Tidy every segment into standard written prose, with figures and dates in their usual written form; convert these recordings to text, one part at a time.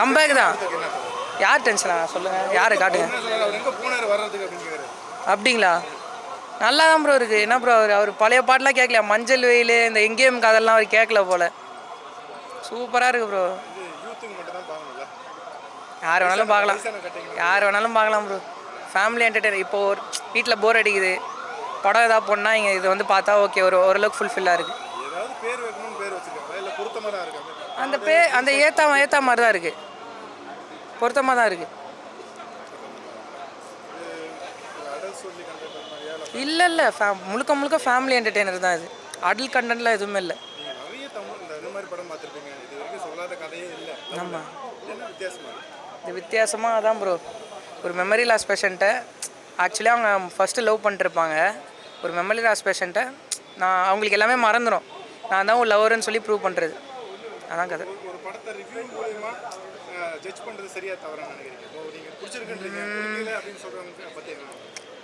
Comeback தான். யார் டென்ஷனா சொல்லுங்கள், யாரை காட்டுங்க. அப்படிங்களா? நல்லா தான் ப்ரோ இருக்குது. என்ன ப்ரோ அவர் பழைய பாட்டெலாம் கேட்கல. மஞ்சள் வெயில், இந்த எங்கேயும் கதெல்லாம் அவர் கேட்கல போல். சூப்பராக இருக்குது ப்ரோ. யார் வேணாலும் பார்க்கலாம், யார் வேணாலும் பார்க்கலாம் ப்ரோ. Family entertain. இப்போது ஒரு வீட்டில் போர் அடிக்குது, படம் எதாவது போனால் இங்கே இது வந்து பார்த்தா ஓகே, ஓரளவுக்கு ஃபுல்ஃபில்லாக இருக்குது. அந்த ஏற்ற மாதிரி தான் இருக்குது, பொருத்தமாக தான் இருக்குது. இல்லை முழுக்க முழுக்க ஃபேமிலி என்டர்டெய்னர் தான் இது. அடல்ட் கண்டென்ட்லாம் எதுவுமே இல்லை. ஆமாம், இது வித்தியாசமாக அதான் ப்ரோ. ஒரு மெமரி லாஸ் பேஷண்ட்டை ஆக்சுவலி அவங்க ஃபஸ்ட்டு லவ் பண்ணிட்டுருப்பாங்க. ஒரு மெமரி லாஸ் பேஷண்ட்டை அவங்களுக்கு எல்லாமே மறந்துடும், நான் தான் ஒரு லவருன்னு சொல்லி ப்ரூவ் பண்ணுறது. அதான் கதை.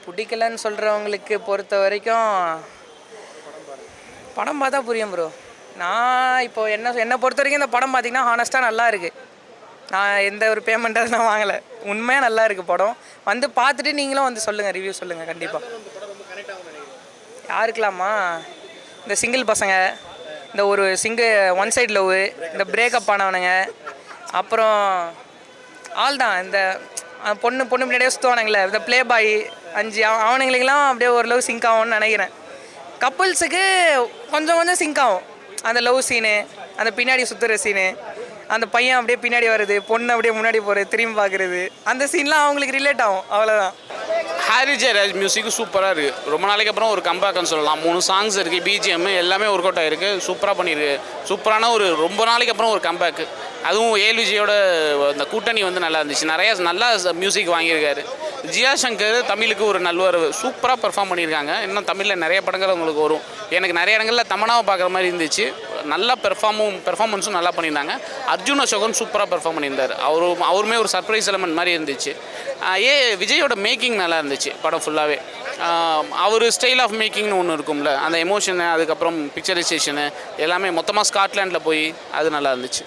பிடிக்கலன்னு சொல்கிறவங்களுக்கு பொறுத்த வரைக்கும் படம் பார்த்தா புரியும் ப்ரோ. நான் இப்போது என்னை பொறுத்த வரைக்கும் இந்த படம் பார்த்திங்கன்னா ஹானஸ்ட்டாக நல்லா இருக்குது. நான் எந்த ஒரு பேமெண்ட்டாக நான் வாங்கலை, உண்மையாக நல்லா இருக்குது படம். வந்து பார்த்துட்டு நீங்களும் வந்து சொல்லுங்கள், ரிவ்யூ சொல்லுங்கள் கண்டிப்பாக. யாருக்கலாமா? இந்த சிங்கிள் பசங்க, இந்த ஒரு ஒன் சைடு லவ், இந்த பிரேக்கப் ஆனவனுங்க, அப்புறம் ஆள் தான் இந்த பொண்ணு முன்னாடியே சுற்றுவானுங்களே, இந்த ப்ளே பாய் 5 அவனுங்களுக்கெல்லாம் அப்படியே ஓரளவு சிங்க் ஆகும்னு நினைக்கிறேன். கப்புள்ஸுக்கு கொஞ்சம் சிங்க் ஆகும். அந்த லவ் சீனு, அந்த பின்னாடி சுற்றுற சீனு, அந்த பையன் அப்படியே பின்னாடி வருது, பொண்ணு அப்படியே முன்னாடி போகிறது, திரும்பி பார்க்குறது, அந்த சீன்லாம் அவங்களுக்கு ரிலேட் ஆகும், அவ்வளோதான். ஹாரி ஜெயராஜ் மியூசிக்கு சூப்பராக இருக்குது. ரொம்ப நாளைக்கு அப்புறம் ஒரு கம்பேக்னு சொல்லலாம். 3 சாங்ஸ் இருக்குது, பிஜிஎம் எல்லாமே ஒர்க் அவுட் ஆகிருக்கு. சூப்பராக பண்ணியிருக்கு. சூப்பரான ரொம்ப நாளைக்கு அப்புறம் ஒரு கம்பேக்கு. அதுவும் ஏல் விஜயோட அந்த கூட்டணி வந்து நல்லா இருந்துச்சு. நிறையா நல்லா மியூசிக் வாங்கியிருக்காரு. ஜியா சங்கர் தமிழுக்கு ஒரு நல்வரவு. சூப்பராக பெர்ஃபார்ம் பண்ணியிருக்காங்க. இன்னும் தமிழில் நிறைய படங்கள் உங்களுக்கு வரும். எனக்கு நிறைய இடங்களில் தமனாவை பார்க்குற மாதிரி இருந்துச்சு. நல்லா பெர்ஃபார்மன்ஸும் நல்லா பண்ணியிருந்தாங்க. அர்ஜுன் அசோகன் சூப்பராக பெர்ஃபார்ம் பண்ணியிருந்தார். அவருமே ஒரு சர்ப்ரைஸ் எலமெண்ட் மாதிரி இருந்துச்சு. விஜயோட மேக்கிங் நல்லா இருந்துச்சு படம் ஃபுல்லாகவே. அவர் ஸ்டைல் ஆஃப் மேக்கிங்னு ஒன்று இருக்கும்ல, அந்த எமோஷனு, அதுக்கப்புறம் பிக்சரைசேஷனு எல்லாமே மொத்தமாக ஸ்காட்லாண்டில் போய் அது நல்லா இருந்துச்சு.